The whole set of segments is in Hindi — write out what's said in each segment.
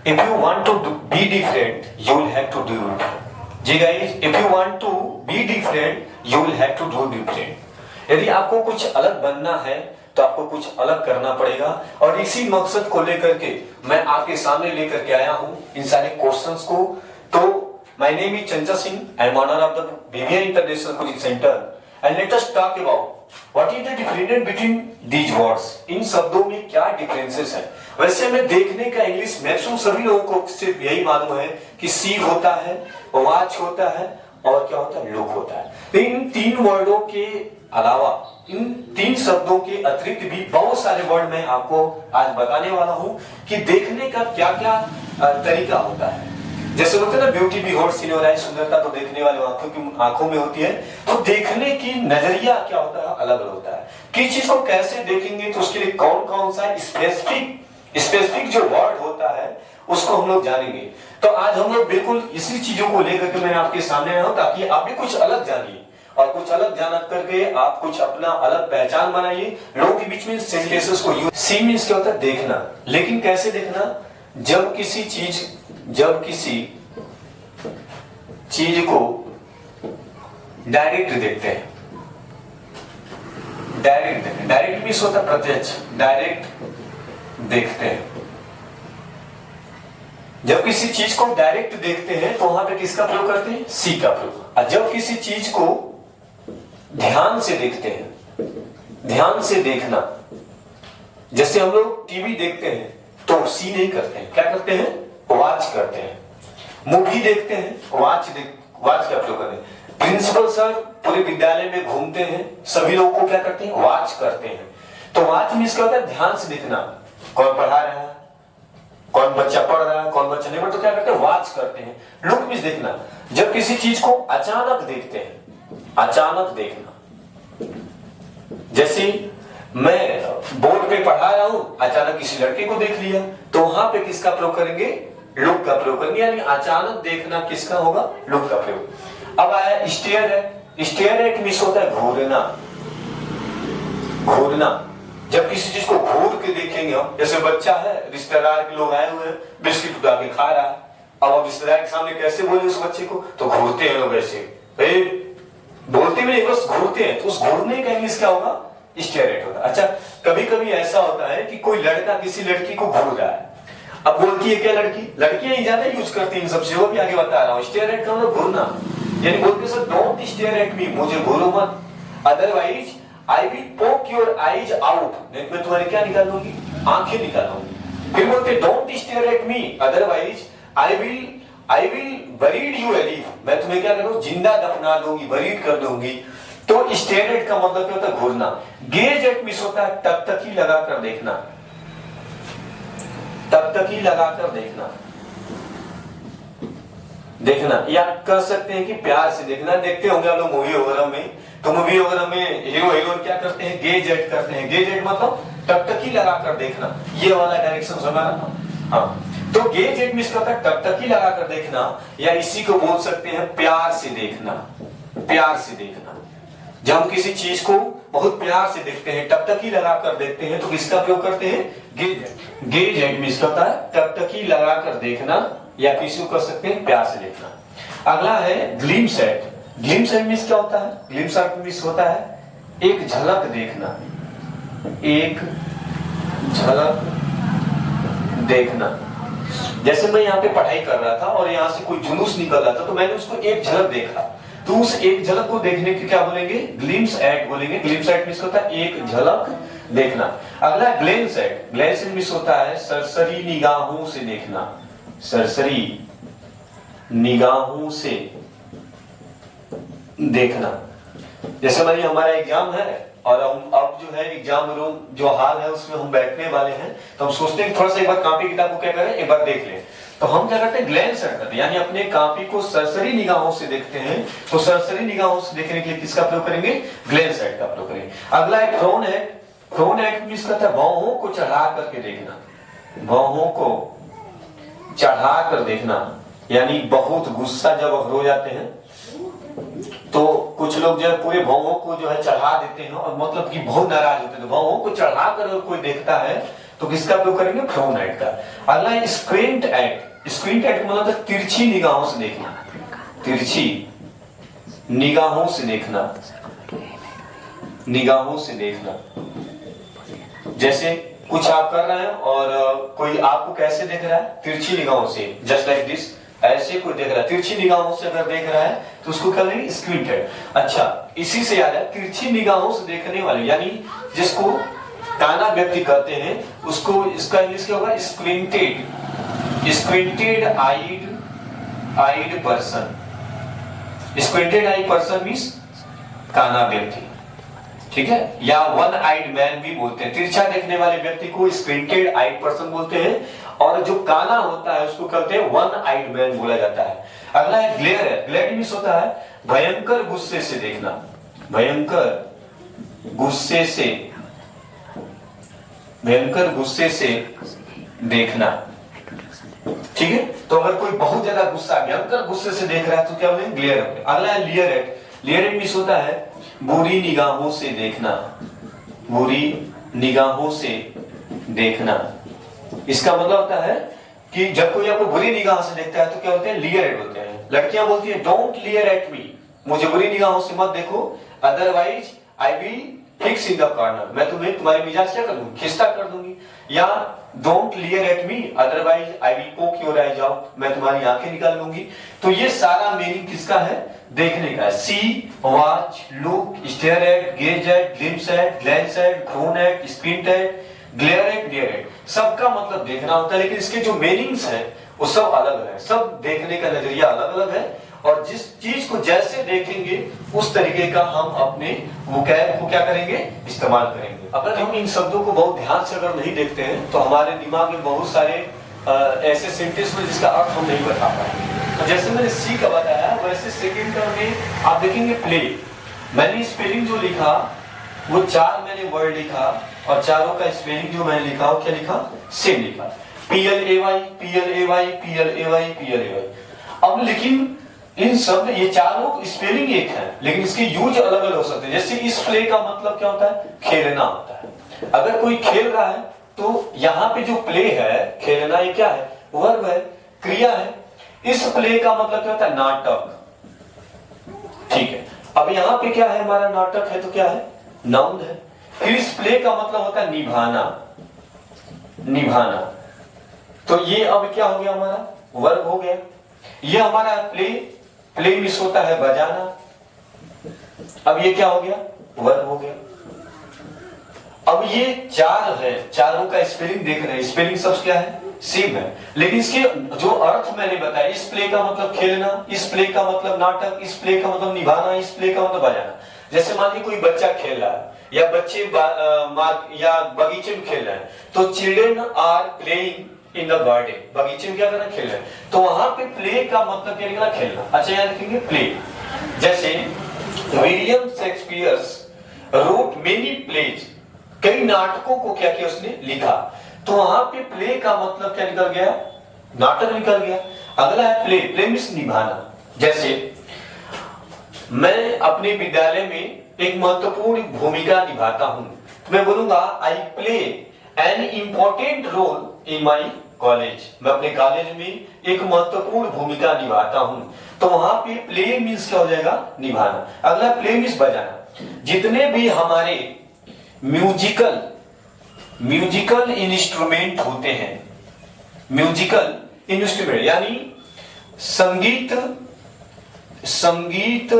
If you want to be different, you will have to do it. Ji guys, if you want to be different, you will have to do different. यदि आपको कुछ अलग बनना है तो आपको कुछ अलग करना पड़ेगा, और इसी मकसद को लेकर के मैं आपके सामने लेकर के आया हूं इन सारे क्वेश्चंस को। तो my name is Chanchal Singh, I am owner of the BVI international coaching centre, and let us talk about what is the difference between these words. इन शब्दों में क्या डिफरेंसेस है। वैसे हमें देखने का इंग्लिश मैक्सिमम सभी लोगों को सिर्फ यही मालूम है कि सी होता है, वॉच होता है और क्या होता है, लुक होता है। लेकिन इन तीन वर्डों के अलावा, इन तीन शब्दों के अतिरिक्त भी बहुत सारे वर्ड मैं आपको आज बताने वाला हूं कि देखने का क्या क्या तरीका होता है। जैसे बोलते हैं ना, ब्यूटी बिहोल्ड्स इन योर आईज, सुंदरता तो देखने वाले आंखों में होती है। तो देखने की नजरिया क्या होता है, अलग अलग होता है। किस चीज को कैसे देखेंगे तो उसके लिए कौन कौन सा स्पेसिफिक जो वर्ड होता है उसको हम लोग जानेंगे। तो आज हम लोग बिल्कुल इसी चीजों को लेकर के मैं आपके सामने आया हूं ताकि आप भी कुछ अलग जानिए, और कुछ अलग जान करके आप कुछ अपना अलग पहचान बनाइए। लोगों के बीच में सेंटेंसेस को यूज। सी मीन्स क्या होता है, देखना। लेकिन कैसे देखना, जब किसी चीज को डायरेक्ट देखते हैं। डायरेक्ट मीन्स होता है प्रत्यक्ष, डायरेक्ट देखते हैं। जब किसी चीज को डायरेक्ट देखते हैं तो वहां पे किसका प्रयोग करते हैं, सी का प्रयोग। और जब किसी चीज को ध्यान से देखते हैं, ध्यान से देखना, जैसे हम लोग टीवी देखते हैं तो सी नहीं करते हैं, क्या करते हैं, वॉच करते हैं। मूवी देखते हैं, वॉच का प्रयोग करते हैं। प्रिंसिपल सर पूरे विद्यालय में घूमते हैं, सभी लोगों को क्या करते हैं, वॉच करते हैं। तो वॉच मीन्स क्या होता है, ध्यान से देखना। कौन पढ़ा रहा है, कौन बच्चा पढ़ रहा है, कौन बच्चा नहीं पढ़, तो क्या करते हैं, वॉच करते हैं। लुक मीन्स देखना। जब किसी चीज को अचानक देखते हैं, अचानक देखना। जैसे मैं बोर्ड पे पढ़ा रहा हूं, अचानक किसी लड़के को देख लिया, तो वहां पे किसका प्रयोग करेंगे, लुक का प्रयोग करेंगे। यानी अचानक देखना किसका होगा, लुक का प्रयोग। अब आया स्टेयर है। स्टेयर एक मीन्स होता है घूरना। घूरना, जब किसी चीज को घूर के देखेंगे हम, जैसे बच्चा है, रिश्तेदार के लोग आए हुए हैं, बिस्किट उठा के खा रहा है। अब रिश्तेदार के सामने कैसे बोले उस बच्चे को, तो घूरते हैं लोग ऐसे, बोलते भी नहीं, बस घूरते हैं। तो उस घूरने का इंग्लिश क्या होगा, स्टेयर होता है। अच्छा, कभी कभी ऐसा होता है कि कोई लड़का किसी लड़की को घूर रहा है। अब बोलती है क्या लड़की, लड़कियां ही ज्यादा यूज करती हैं इन सबसे, वो भी आगे बता रहा हूं। स्टेयर का मतलब घूरना, यानी बोलते sir don't stare at me, मुझे घूरो मत, otherwise I will poke your eyes out, नहीं मैं तुम्हारे क्या निकालूंगी, आंखें निकालूंगी। फिर बोलते don't stare at me, otherwise I will buried you alive, मैं तुम्हें क्या करूं, जिंदा दफना दूंगी, बरीड कर दूंगी। तो स्टेयर एट का मतलब क्या होता है, घूरना। गेज एट मीन्स होता है टकटकी लगाकर देखना। टकटकी लगाकर देखना, देखना, या कह सकते हैं कि प्यार से देखना। देखते होंगे आप लोग मूवी वगैरह में, तो मूवी वगैरह में हीरो हीरोइन क्या करते हैं, गेज एट करते हैं। गेज एट मतलब टकटकी लगाकर देखना, ये वाला डायरेक्शन समझा ना। हाँ, तो गेज एट मीन्स होता है टकटकी लगाकर देखना, या इसी को बोल सकते हैं प्यार से देखना। प्यार से देखना, जब हम किसी चीज को बहुत प्यार से देखते हैं, टकटकी लगाकर देखते हैं, तो किसका प्रयोग करते हैं, gaze at. Gaze at means होता है टकटकी लगाकर देखना, या किसी को कर सकते हैं प्यार से देखना। अगला है glimpse at. Glimpse at means क्या होता है, ग्लिम्स एट मीन्स होता है एक झलक देखना। एक झलक देखना, जैसे मैं यहाँ पे पढ़ाई कर रहा था और यहाँ से कोई जुलूस निकल रहा था, तो मैंने उसको एक झलक देखा, तो उस एक झलक को देखने की क्या बोलेंगे, ग्लिम्स एट बोलेंगे। ग्लिम्स एट मीन्स होता है एक झलक देखना। अगला glance at. Glance at means होता है सरसरी निगाहों से देखना। सरसरी निगाहों से देखना। जैसे मानिए हमारा एग्जाम है और हम अब जो है एग्जाम रूम जो हॉल है उसमें हम बैठने वाले हैं, तो हम सोचते हैं थोड़ा सा एक बार कॉपी किताब को क्या करें, एक बार देख लें। तो हम क्या करते हैं, ग्लेंस एट करते हैं, यानी अपने कॉपी को सरसरी निगाहों से देखते हैं। तो सरसरी निगाहों से देखने के लिए किसका प्रयोग करेंगे, ग्लेंस एट का प्रयोग करेंगे। अगला है thrown at. Thrown at means करता है बाहों को चढ़ा करके देखना। बाहों को चढ़ा कर देखना, यानी बहुत गुस्सा जब हो जाते हैं तो कुछ लोग जो है पूरे भौहों को जो है चढ़ा देते हैं, और मतलब कि बहुत नाराज होते हैं, तो भौहों को चढ़ा कर कोई देखता है तो किसका प्रयोग करेंगे? फ्रॉम एट का। अगला है स्क्विंट एट। स्क्विंट एट का मतलब तिरछी निगाहों से देखना, तिरछी निगाहों से देखना, निगाहों से देखना। जैसे कुछ आप कर रहे हैं और कोई आपको कैसे देख रहा है? तिरछी निगाहों से, जस्ट लाइक दिस, ऐसे कोई देख रहा है तिरछी निगाहों से अगर देख रहा है तो उसको क्या लेंगे? स्क्विंटेड। अच्छा, इसी से याद है तिरछी निगाहों से देखने वाले यानी जिसको काना व्यक्ति कहते हैं उसको, इसका इंग्लिश क्या होगा? Squinted. Squinted eyed person. Squinted eye person means काना व्यक्ति, ठीक है, या वन आइड मैन भी बोलते हैं। तिरछा देखने वाले व्यक्ति को स्क्विंटेड आइड पर्सन बोलते हैं, और जो काना होता है उसको कहते हैं वन आइड मैन बोला जाता है। अगला है ग्लेयर है। ग्लेयर मींस होता है भयंकर गुस्से से देखना, भयंकर गुस्से से, भयंकर गुस्से से देखना, ठीक है। तो अगर कोई बहुत ज्यादा गुस्सा, भयंकर गुस्से से देख रहा है तो क्या बोलेंगे? ग्लेयर। अगला है leer at. Leer at means होता है बुरी निगाहों से देखना, बुरी निगाहों से देखना। इसका मतलब होता है कि जब कोई आपको बुरी निगाह से देखता है तो क्या बोलते हैं? लियर एट बोलते हैं। लड़कियां बोलती है डोंट लियर एट मी, मुझे बुरी निगाहों से मत देखो, otherwise I will fix in the corner, मैं तुम्हें तुम्हारे मिजाज क्या कर दूंगी? खिस्ता कर दूंगी। या don't लियर eight me otherwise I will poke your eyes out, मैं तुम्हारी आंखें निकाल लूंगी। तो ये सारा मीनिंग किसका है? देखने का। See, watch, look, stare at, gaze at, glimpse at, glance at, groan at, squint at, glare at, glare at, सबका मतलब देखना होता है, लेकिन इसके जो मीनिंग्स हैं वो सब अलग है। सब देखने का नजरिया अलग अलग है, और जिस चीज को जैसे देखेंगे उस तरीके का हम अपने वोकैब को क्या करेंगे? इस्तेमाल करेंगे। अगर हम इन शब्दों को बहुत ध्यान से अगर नहीं देखते हैं तो हमारे दिमाग में बहुत सारे ऐसे सेंटेंस में जिसका अर्थ हम नहीं बता पाएंगे। तो जैसे मैंने सी का बताया वैसे सेकेंड टर्म में आप देखेंगे प्ले। मैंने स्पेलिंग जो लिखा वो 4 मैंने वर्ड लिखा, और चारों का स्पेलिंग जो मैंने लिखा वो क्या लिखा? सेम लिखा, PLAY PLAY PLAY PLAY। अब लेकिन इन शब्द ये चारों स्पेलिंग एक है लेकिन इसके यूज अलग अलग हो सकते हैं। जैसे इस प्ले का मतलब क्या होता है? खेलना होता है। अगर कोई खेल रहा है तो यहाँ पे जो प्ले है, खेलना, ये क्या है? वर्ब है, क्रिया है। इस प्ले का मतलब क्या होता है? नाटक, ठीक है। अब यहाँ पे क्या है? हमारा नाटक है तो क्या है? नाउन है। फिर इस प्ले का मतलब होता है निभाना, निभाना। तो ये अब क्या हो गया? हमारा वर्ब हो गया। ये हमारा प्ले, प्ले मिस होता है बजाना। अब ये क्या हो गया? वर्ब हो गया। अब ये 4 है, चारों का स्पेलिंग देख रहे हैं, स्पेलिंग सब क्या है? सेम है, लेकिन इसके जो अर्थ मैंने बताया, इस प्ले का मतलब खेलना, इस प्ले का मतलब नाटक, इस प्ले का मतलब निभाना, इस प्ले का मतलब बजाना। जैसे मान लीजिए कोई बच्चा खेल रहा है या बच्चे या बगीचे में खेल रहे हैं, तो children are playing in the garden, बगीचे में क्या करना? खेल रहे हैं। तो वहां पे प्ले का मतलब क्या निकला? खेलना। अच्छा, यहाँ लिखेंगे प्ले। जैसे William Shakespeare wrote many plays, कई नाटकों को क्या किया उसने? लिखा। तो वहां पे प्ले का मतलब क्या निकल गया? नाटक निकल गया। अगला है प्ले, प्ले मींस निभाना। जैसे मैं अपने विद्यालय में एक महत्वपूर्ण भूमिका निभाता हूं, तो मैं बोलूंगा I play an important role in my college, मैं अपने कॉलेज में एक महत्वपूर्ण भूमिका निभाता हूं। तो वहां पे प्ले मींस क्या हो जाएगा? निभाना। अगला प्ले मींस बजाना। जितने भी हमारे म्यूजिकल इंस्ट्रूमेंट होते हैं, म्यूजिकल इंस्ट्रूमेंट यानी संगीत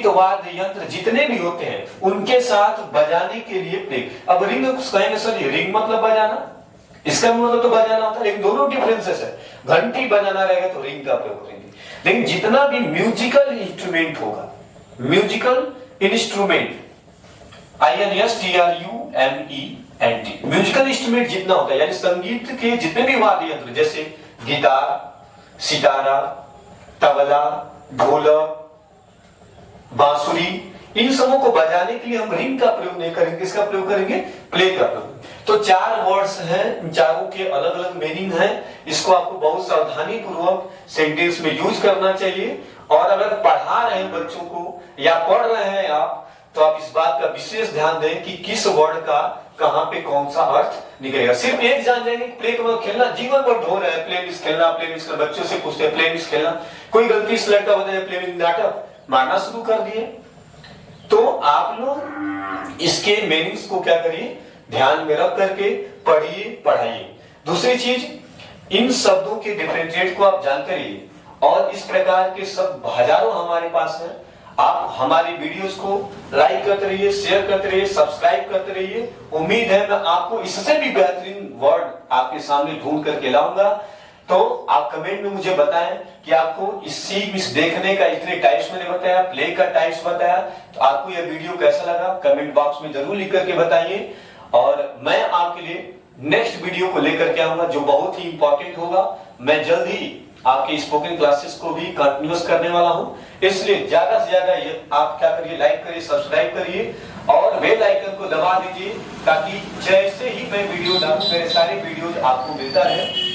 वाद्य यंत्र जितने भी होते हैं उनके साथ बजाने के लिए प्ले। अब रिंग कहेंगे सर ये रिंग मतलब बजाना, इसका भी मतलब तो बजाना होता है, लेकिन दोनों डिफरेंसेस है। घंटी बजाना रहेगा तो रिंग का प्रयोग करेंगे, लेकिन जितना भी म्यूजिकल इंस्ट्रूमेंट होगा, musical instrument INSTRUMENT, musical instrument जितना होता है यानी संगीत के जितने भी वाद्य यंत्र, जैसे गिटार, सितारा, तबला, ढोलक, बांसुरी, इन सबों को बजाने के लिए हम रिंग का प्रयोग नहीं करेंगे, किसका प्रयोग करेंगे? प्ले का प्रयोग। तो 4 वर्ड्स हैं, इन चारों के अलग अलग मीनिंग है। इसको आपको बहुत सावधानी पूर्वक सेंटेंस में यूज करना चाहिए। और अगर पढ़ा रहे हैं बच्चों को या पढ़ रहे हैं आप, तो आप इस बात का विशेष ध्यान दें कि किस वर्ड का कहां पे कौन सा अर्थ निकलेगा। सिर्फ एक जान जाएंगे प्ले के मतलब खेलना, जीवन भर ढो रहे हैं प्ले मिस खेलना, प्ले मिस खेलना, बच्चों से पूछते हैं प्ले मिस खेलना, कोई गलती से लड़का बताए प्ले मिस नाटक मारना शुरू कर दिए। तो आप लोग इसके मीनिंग्स को क्या करिए, ध्यान में रख करके पढ़िए पढ़ाइए। दूसरी चीज, इन शब्दों के डिफरेंशिएट को आप जानते रहिए और इस प्रकार के शब्द हजारों हमारे पास हैं। आप हमारी वीडियोस को लाइक करते रहिए, शेयर करते रहिए, सब्सक्राइब करते रहिए। उम्मीद है मैं आपको इससे भी बेहतरीन वर्ड आपके सामने ढूंढ करके लाऊंगा। तो आप कमेंट में मुझे बताएं कि आपको इस सी मिस देखने का इतने टाइप्स मैंने बताया, प्ले का टाइप्स बताया, तो आपको यह वीडियो कैसा लगा कमेंट बॉक्स में जरूर लिख करके बताइए। और मैं आपके लिए नेक्स्ट वीडियो को लेकर के आऊंगा जो बहुत ही इंपॉर्टेंट होगा। मैं जल्द ही आपके स्पोकन क्लासेस को भी कंटिन्यूस करने वाला हूं, इसलिए ज्यादा से ज्यादा ये आप क्या करिए, लाइक करिए, सब्सक्राइब करिए और बेल आइकन को दबा दीजिए ताकि जैसे ही मैं वीडियो डालूं मेरे सारे वीडियोज आपको मिलता रहे।